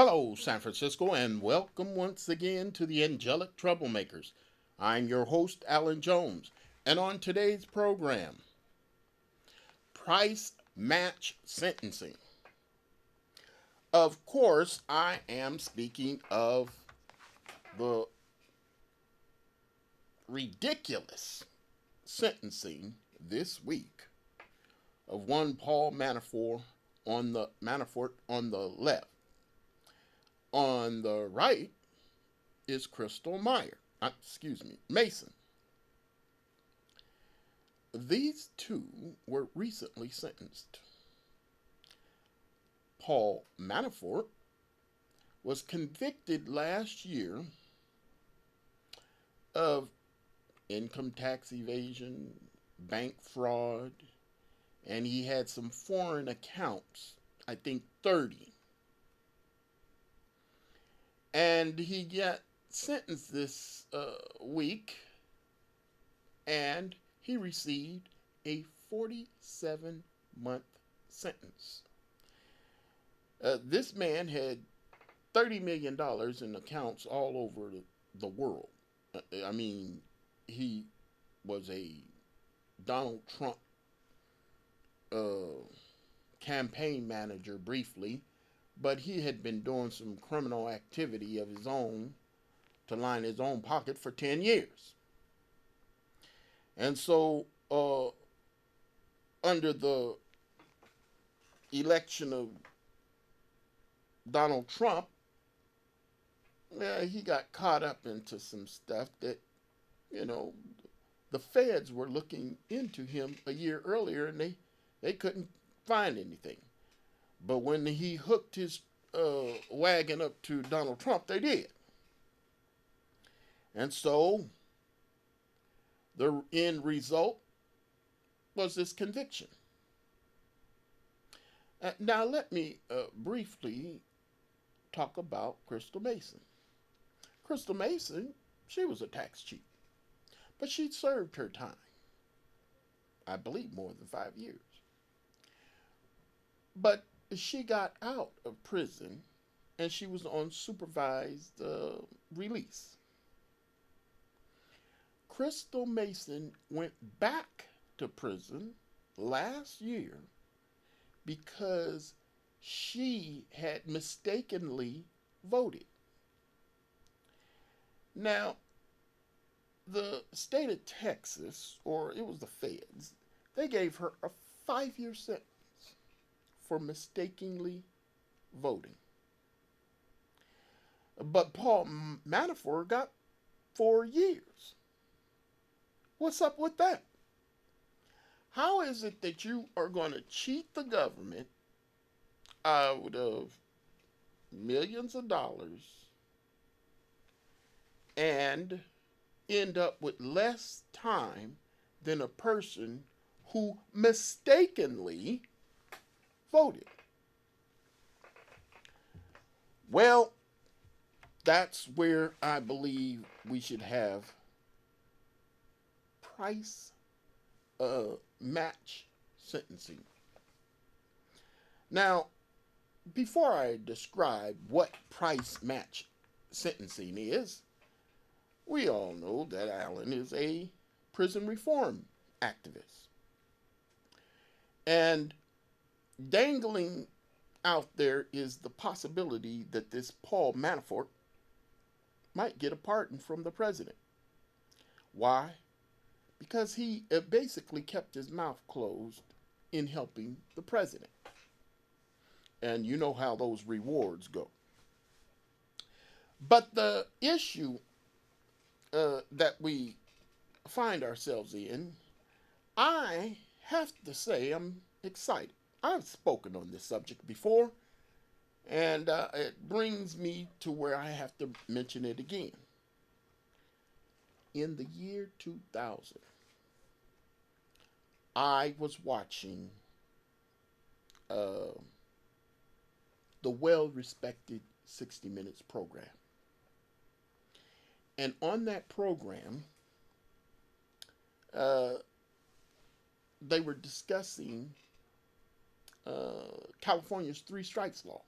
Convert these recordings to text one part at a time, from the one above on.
Hello, San Francisco, and welcome once again to the Angelic Troublemakers. I'm your host, Alan Jones, and on today's program, price match sentencing. Of course, I am speaking of the ridiculous sentencing this week of one Paul Manafort on the left. On the right is Crystal Mason. These two were recently sentenced. Paul Manafort was convicted last year of income tax evasion, bank fraud, and he had some foreign accounts, I think 30. And he got sentenced this week, and he received a 47-month sentence. This man had $30 million in accounts all over the world. I mean, he was a Donald Trump uh, campaign manager briefly, but he had been doing some criminal activity of his own to line his own pocket for 10 years. And so, under the election of Donald Trump, he got caught up into some stuff that, you know, the feds were looking into him a year earlier and they couldn't find anything. But when he hooked his wagon up to Donald Trump, they did. And so the end result was this conviction. Now, let me briefly talk about Crystal Mason. Crystal Mason, she was a tax cheat, but she served her time. I believe more than 5 years. But she got out of prison and she was on supervised release. Crystal Mason went back to prison last year because she had mistakenly voted. Now, the state of Texas, or it was the feds, they gave her a 5 year sentence for mistakenly voting. But Paul Manafort got 4 years. What's up with that? How is it that you are going to cheat the government out of millions of dollars and end up with less time than a person who mistakenly voted? Well, that's where I believe we should have price match sentencing. Now, before I describe what price match sentencing is, we all know that Alan is a prison reform activist. And dangling out there is the possibility that this Paul Manafort might get a pardon from the president. Why? Because he basically kept his mouth closed in helping the president. And you know how those rewards go. But the issue that we find ourselves in, I have to say I'm excited. I've spoken on this subject before, and it brings me to where I have to mention it again. In the year 2000, I was watching uh, the well respected 60 Minutes program. And on that program, uh, they were discussing California's three strikes law.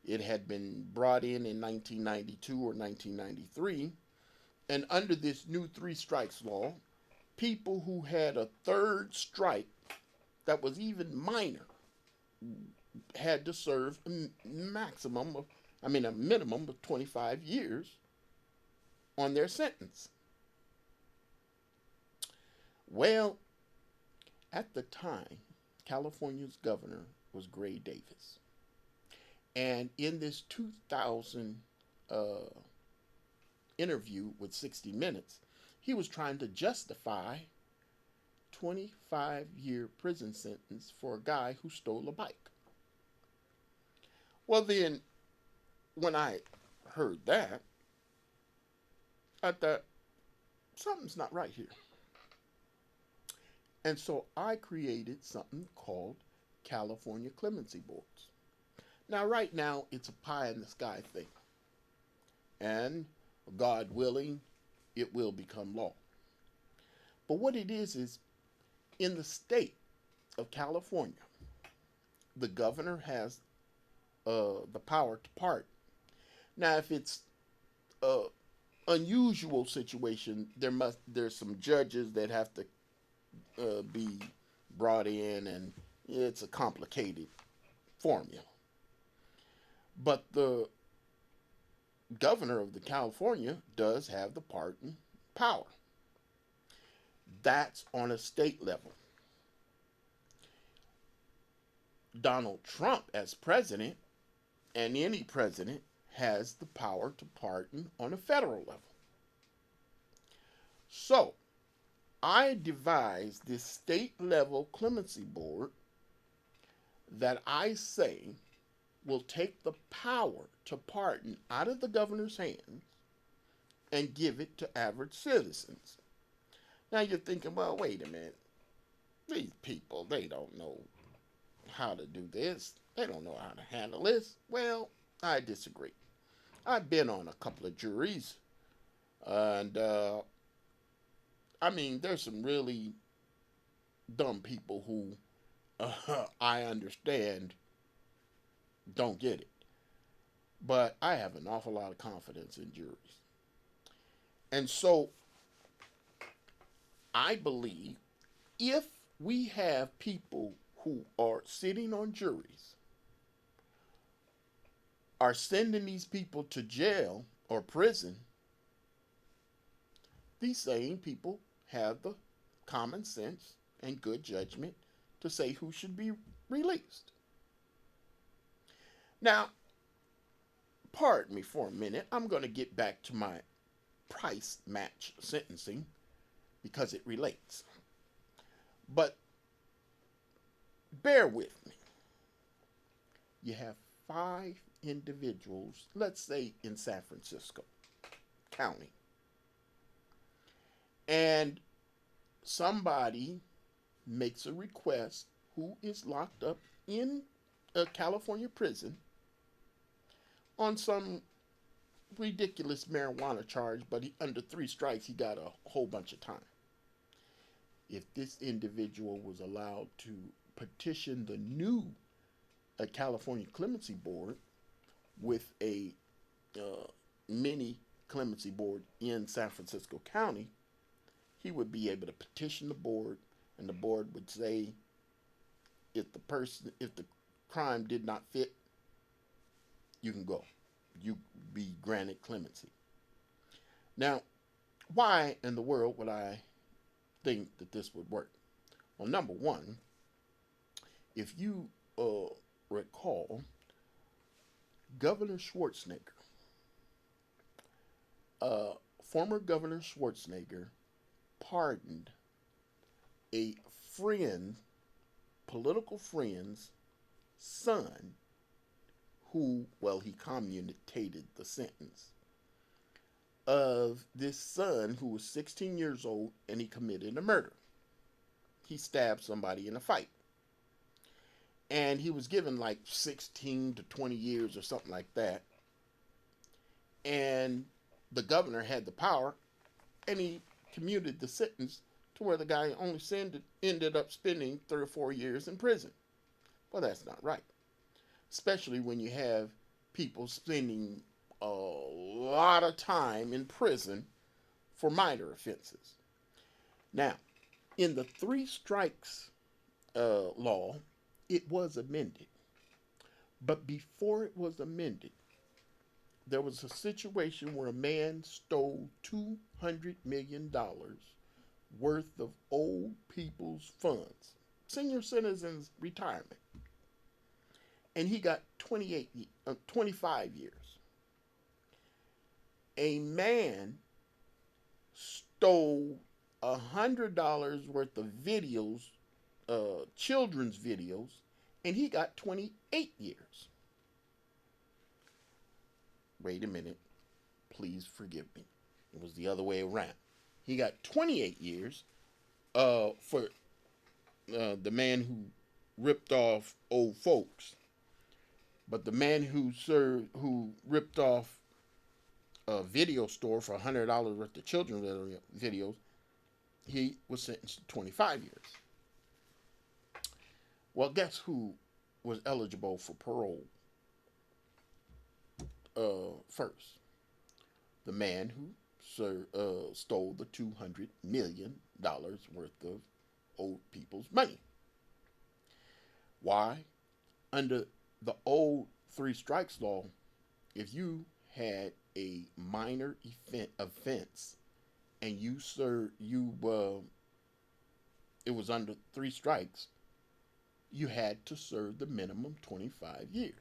It had been brought in 1992 or 1993. And under this new three strikes law, people who had a third strike that was even minor had to serve a minimum of 25 years on their sentence. Well, at the time, California's governor was Gray Davis. And in this 2000 uh, interview with 60 Minutes, he was trying to justify 25-year prison sentence for a guy who stole a bike. Well, then, when I heard that, I thought, something's not right here. And so I created something called California Clemency Boards. Now, right now, it's a pie in the sky thing. And God willing, it will become law. But what it is in the state of California, the governor has the power to pardon. Now, if it's an unusual situation, there's some judges that have to be brought in, and it's a complicated formula. But the governor of the California does have the pardon power. That's on a state level. Donald Trump, as president, and any president, has the power to pardon on a federal level. So, I devised this state level clemency board that I say will take the power to pardon out of the governor's hands and give it to average citizens. Now you're thinking, well, wait a minute. These people, they don't know how to do this. They don't know how to handle this. Well, I disagree. I've been on a couple of juries, and there's some really dumb people who I understand don't get it. But I have an awful lot of confidence in juries. And so I believe if we have people who are sitting on juries, are sending these people to jail or prison, these same people have the common sense and good judgment to say who should be released. Now, pardon me for a minute. I'm going to get back to my price match sentencing because it relates. But bear with me. You have 5 individuals, let's say in San Francisco County, and somebody makes a request who is locked up in a California prison on some ridiculous marijuana charge, but under 3 strikes, he got a whole bunch of time. If this individual was allowed to petition the new California Clemency Board with a mini clemency board in San Francisco County, he would be able to petition the board, and the board would say if the crime did not fit, you can go. You be granted clemency. Now, why in the world would I think that this would work? Well, number one, if you recall, Governor Schwarzenegger, former Governor Schwarzenegger pardoned a political friend's son who, he commutated the sentence of this son who was 16 years old, and he committed a murder. He stabbed somebody in a fight. And he was given like 16 to 20 years or something like that. And the governor had the power, and he commuted the sentence to where the guy only ended up spending 3 or 4 years in prison. Well, that's not right. Especially when you have people spending a lot of time in prison for minor offenses. Now, in the three strikes law, it was amended. But before it was amended, there was a situation where a man stole $200 million worth of old people's funds, senior citizens' retirement, and he got 25 years. A man stole $100 worth of videos, children's videos, and he got 28 years. Wait a minute. Please forgive me. It was the other way around. He got 28 years for the man who ripped off old folks. But the man who ripped off a video store for $100 worth of children's videos, he was sentenced to 25 years. Well, guess who was eligible for parole first? The man who stole the $200 million worth of old people's money. Why? Under the old three strikes law, if you had a minor offense and it was under three strikes, you had to serve the minimum 25 years.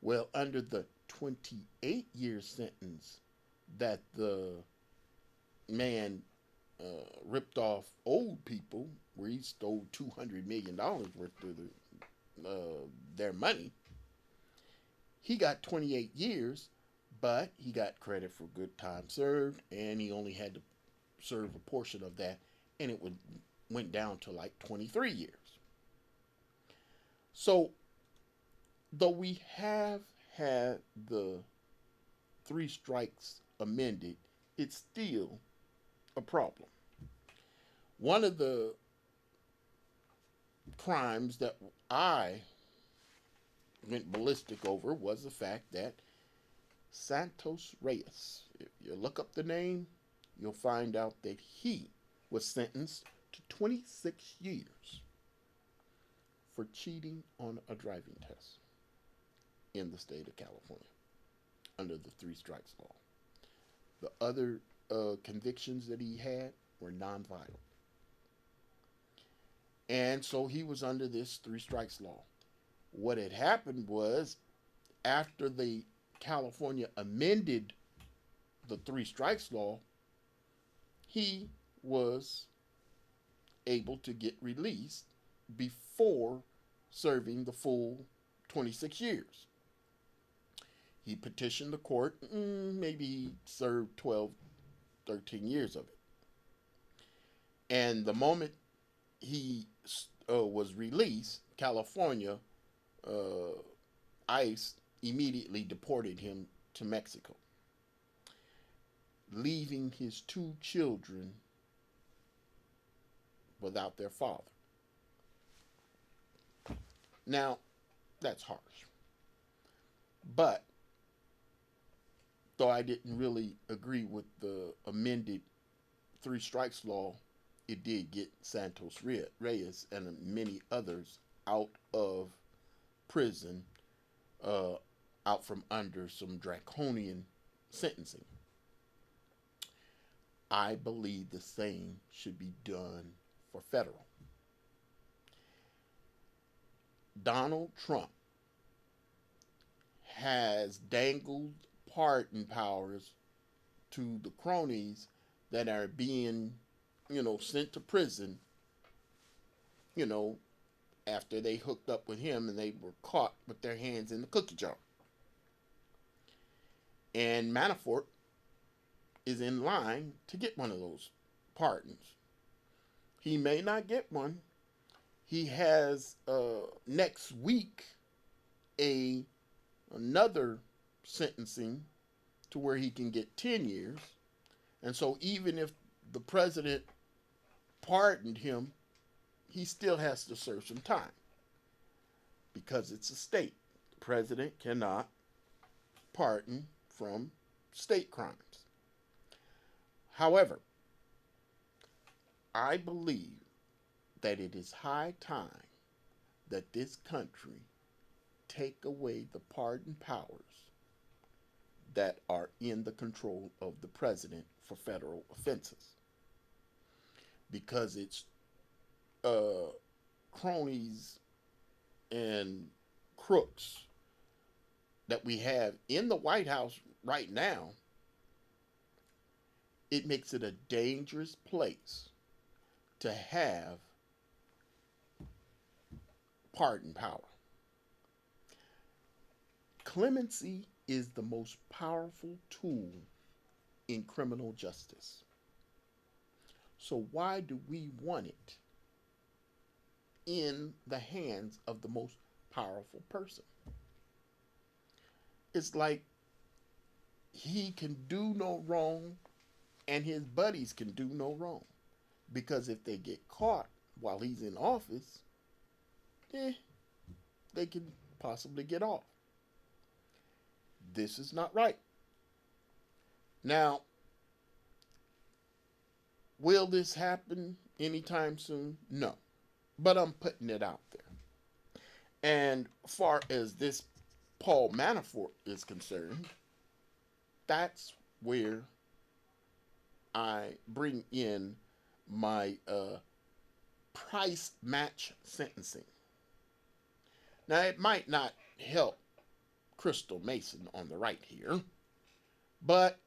Well, under the 28-year sentence that the man ripped off old people, where he stole $200 million worth of their money, he got 28 years, but he got credit for good time served, and he only had to serve a portion of that, and it went down to like 23 years. So, though we have had the three strikes amended, it's still a problem. One of the crimes that I went ballistic over was the fact that Santos Reyes, if you look up the name, you'll find out that he was sentenced to 26 years for cheating on a driving test in the state of California under the three strikes law. The other convictions that he had were nonviolent. And so he was under this three strikes law. What had happened was, after the California amended the three strikes law, he was able to get released before serving the full 26 years. He petitioned the court, maybe he served 12, 13 years of it. And the moment he was released, California ICE immediately deported him to Mexico, leaving his two children without their father. Now, that's harsh. But, though I didn't really agree with the amended three strikes law, it did get Santos Reyes and many others out of prison, out from under some draconian sentencing. I believe the same should be done for federal. Donald Trump has dangled pardon powers to the cronies that are being, sent to prison, after they hooked up with him and they were caught with their hands in the cookie jar. And Manafort is in line to get one of those pardons. He may not get one. He has next week another sentencing to where he can get 10 years. And so even if the president pardoned him, he still has to serve some time because it's a state. President cannot pardon from state crimes. However, I believe that it is high time that this country take away the pardon powers that are in the control of the president for federal offenses, because it's cronies and crooks that we have in the White House right now. It makes it a dangerous place to have pardon power. Clemency is the most powerful tool in criminal justice. So why do we want it in the hands of the most powerful person? It's like he can do no wrong and his buddies can do no wrong. Because if they get caught while he's in office, they can possibly get off. This is not right. Now, will this happen anytime soon? No. But I'm putting it out there. And far as this Paul Manafort is concerned, that's where I bring in my price match sentencing. Now, it might not help Crystal Mason on the right here, but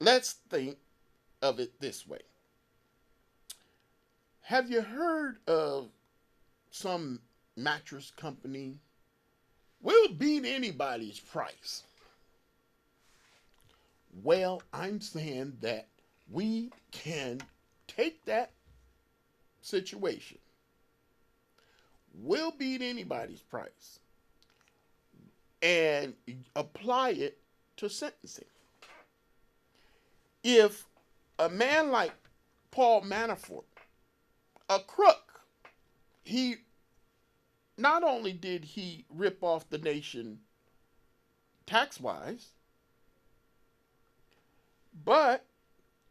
let's think of it this way. Have you heard of some mattress company? We'll beat anybody's price. Well, I'm saying that we can take that situation. We'll beat anybody's price and apply it to sentencing. If a man like Paul Manafort, a crook, he not only did he rip off the nation tax-wise, but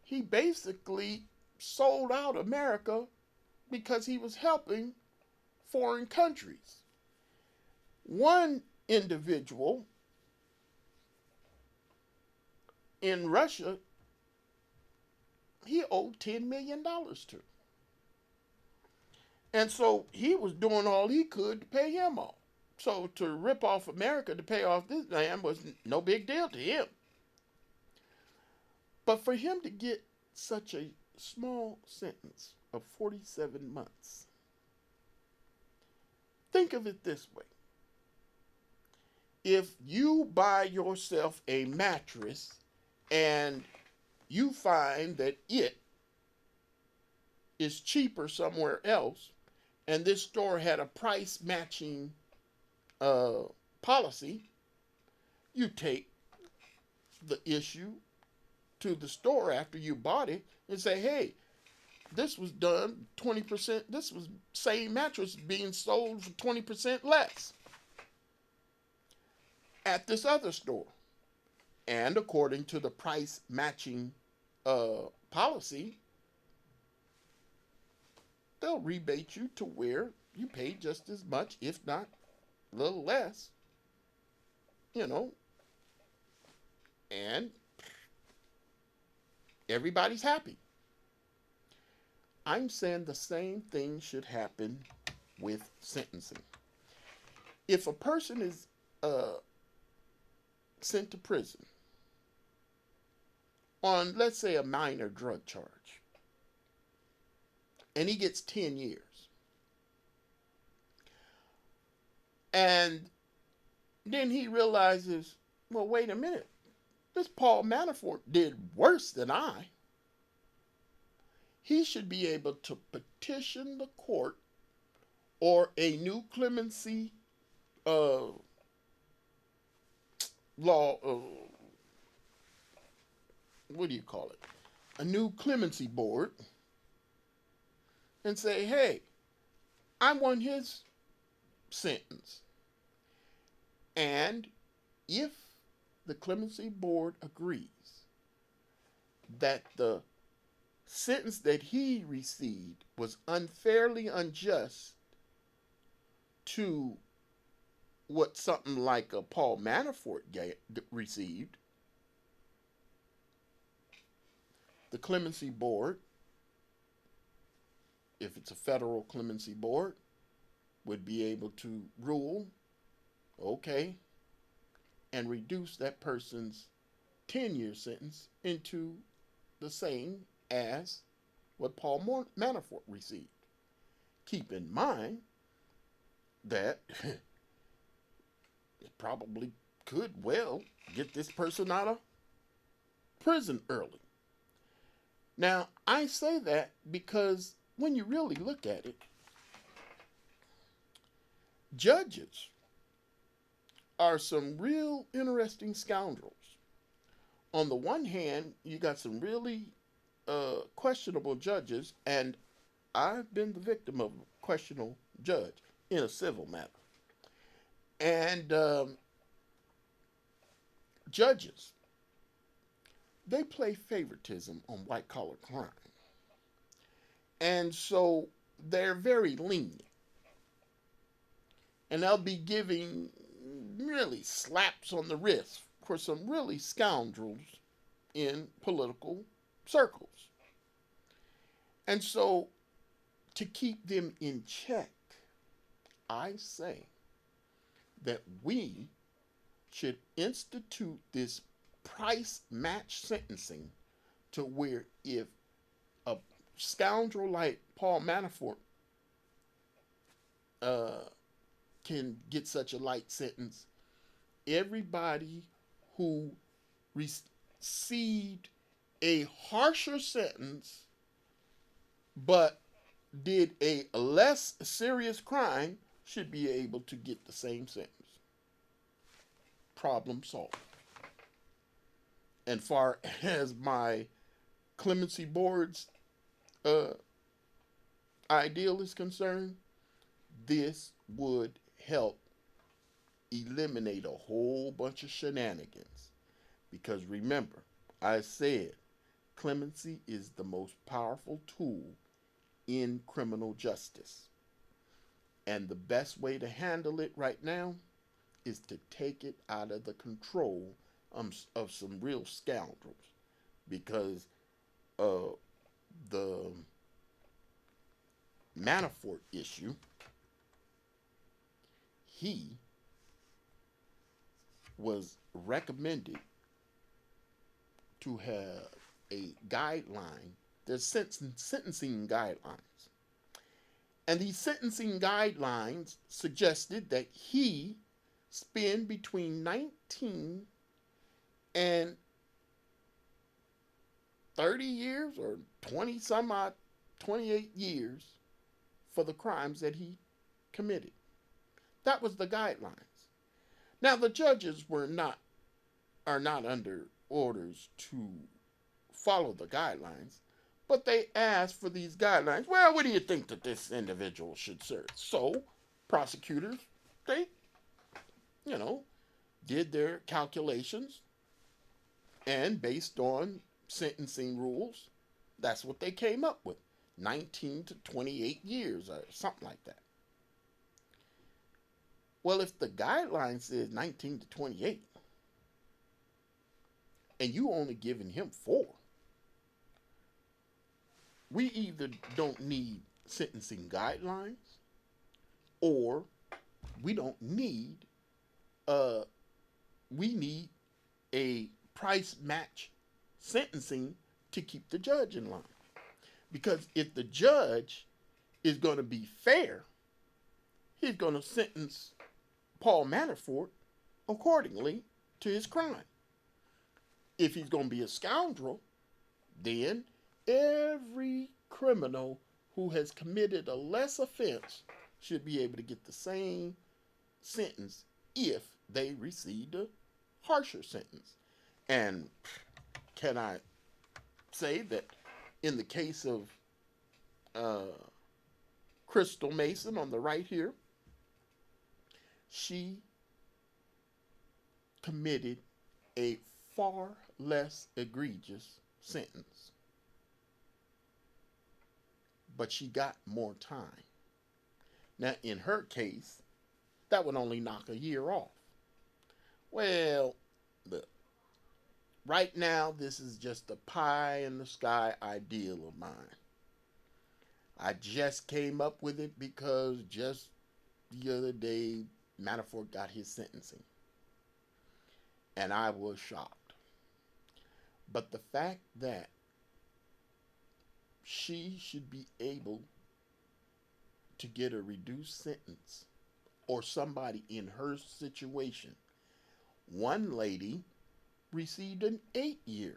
he basically sold out America because he was helping foreign countries. One individual in Russia, he owed $10 million to. And so he was doing all he could to pay him off. So to rip off America to pay off this man was no big deal to him. But for him to get such a small sentence of 47 months, think of it this way. If you buy yourself a mattress and you find that it is cheaper somewhere else, and this store had a price matching policy, you take the issue to the store after you bought it and say, hey, this was done 20%, this was same mattress being sold for 20% less at this other store. And according to the price matching policy, they'll rebate you to where you pay just as much, if not a little less, and everybody's happy. I'm saying the same thing should happen with sentencing. If a person is sent to prison on, let's say, a minor drug charge, and he gets 10 years, and then he realizes, well, wait a minute, this Paul Manafort did worse than I. He should be able to petition the court or a new clemency law, what do you call it? A new clemency board, and say, hey, I want his sentence. And if the clemency board agrees that the sentence that he received was unfairly unjust to what something like a Paul Manafort received, the clemency board, if it's a federal clemency board, would be able to rule, okay, and reduce that person's 10-year sentence into the same as what Paul Manafort received. Keep in mind that it probably could well get this person out of prison early. Now, I say that because when you really look at it, judges are some real interesting scoundrels. On the one hand, you got some really questionable judges, and I've been the victim of a questionable judge in a civil matter. And judges, they play favoritism on white collar crime. And so they're very lenient. And they'll be giving really slaps on the wrist for some really scoundrels in political circles. And so to keep them in check, I say that we should institute this price match sentencing to where if a scoundrel like Paul Manafort can get such a light sentence, everybody who received a harsher sentence but did a less serious crime should be able to get the same sentence. Problem solved. And far as my clemency board's ideal is concerned, this would help eliminate a whole bunch of shenanigans. Because remember, I said clemency is the most powerful tool in criminal justice. And the best way to handle it right now is to take it out of the control of some real scoundrels. Because the Manafort issue, he was recommended to have a guideline. There's sentencing guidelines. And these sentencing guidelines suggested that he spend between 19 and 30 years or 20 some odd, 28 years for the crimes that he committed. That was the guidelines. Now the judges are not under orders to follow the guidelines, but they asked for these guidelines. Well, what do you think that this individual should serve? So prosecutors, they, did their calculations, and based on sentencing rules, that's what they came up with. 19 to 28 years or something like that. Well, if the guideline says 19 to 28, and you only giving him 4, we either don't need sentencing guidelines, or we don't need, we need a price match sentencing to keep the judge in line. Because if the judge is going to be fair, he's going to sentence Paul Manafort accordingly to his crime. If he's going to be a scoundrel, then every criminal who has committed a less offense should be able to get the same sentence if they received a harsher sentence. And can I say that in the case of Crystal Mason on the right here, she committed a far less egregious sentence, but she got more time. Now, in her case, that would only knock a year off. Well, look, right now, this is just a pie in the sky ideal of mine. I just came up with it because just the other day, Manafort got his sentencing. And I was shocked. But the fact that she should be able to get a reduced sentence, or somebody in her situation. One lady received an 8-year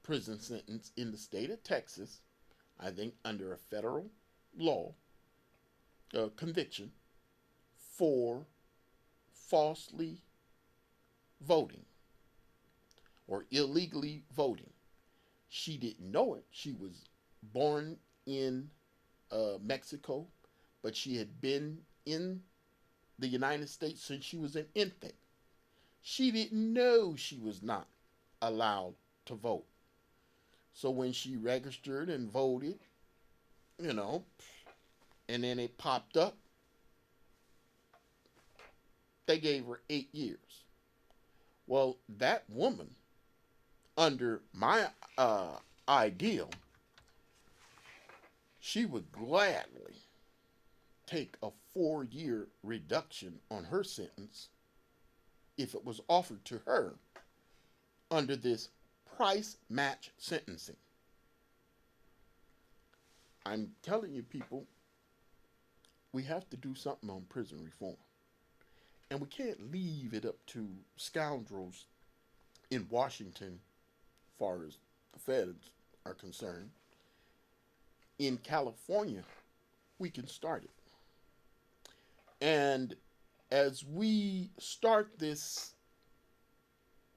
prison sentence in the state of Texas, I think under a federal law, conviction for falsely voting or illegally voting. She didn't know it. She was born in Mexico, but she had been in the United States since she was an infant. She didn't know she was not allowed to vote. So when she registered and voted, you know, and then it popped up, they gave her 8 years. Well, that woman, under my ideal, she would gladly take a 4-year reduction on her sentence if it was offered to her under this price match sentencing. I'm telling you, people, we have to do something on prison reform. And we can't leave it up to scoundrels in Washington, as far as the feds are concerned. In California, we can start it. And as we start this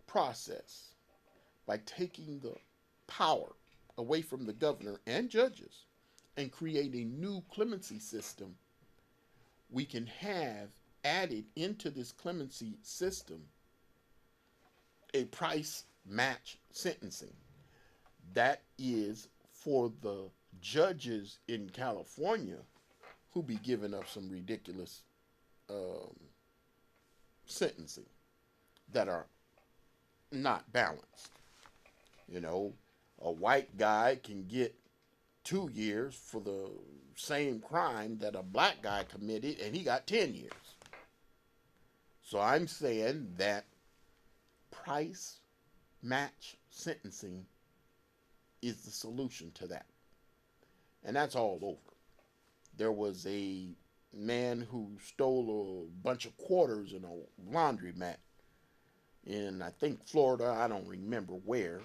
process by taking the power away from the governor and judges and create a new clemency system, we can have added into this clemency system a price match sentencing. That is for the judges in California who be giving up some ridiculous sentencing that are not balanced. You know, a white guy can get 2 years for the same crime that a black guy committed, and he got 10 years. So I'm saying that price match sentencing is the solution to that. And that's all over. There was a man who stole a bunch of quarters in a laundromat in, I think, Florida. I don't remember where.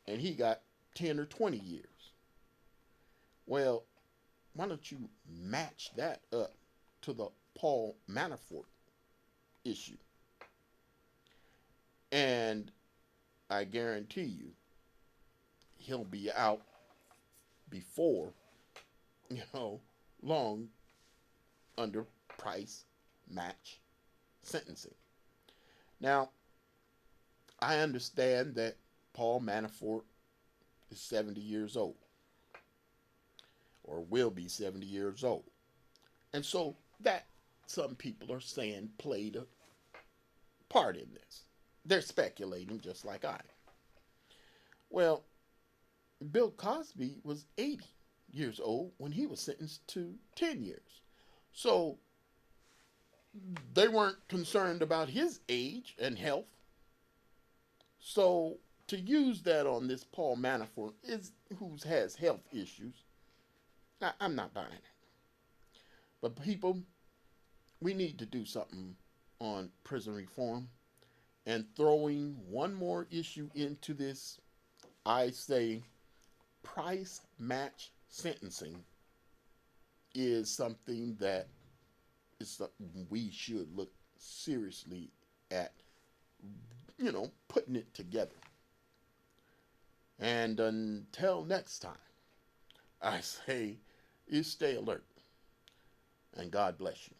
And he got 10 or 20 years. Well, why don't you match that up to the Paul Manafort issue? And I guarantee you, he'll be out before, long under price match sentencing. Now, I understand that Paul Manafort is 70 years old, or will be 70 years old. And so that, some people are saying, played a part in this. They're speculating just like I am. Well, Bill Cosby was 80 years old when he was sentenced to 10 years. So they weren't concerned about his age and health. So to use that on this Paul Manafort, who has health issues, I'm not buying it. But people, we need to do something on prison reform. And throwing one more issue into this, I say price match sentencing is something that we should look seriously at, putting it together. And until next time, I say, you stay alert, and God bless you.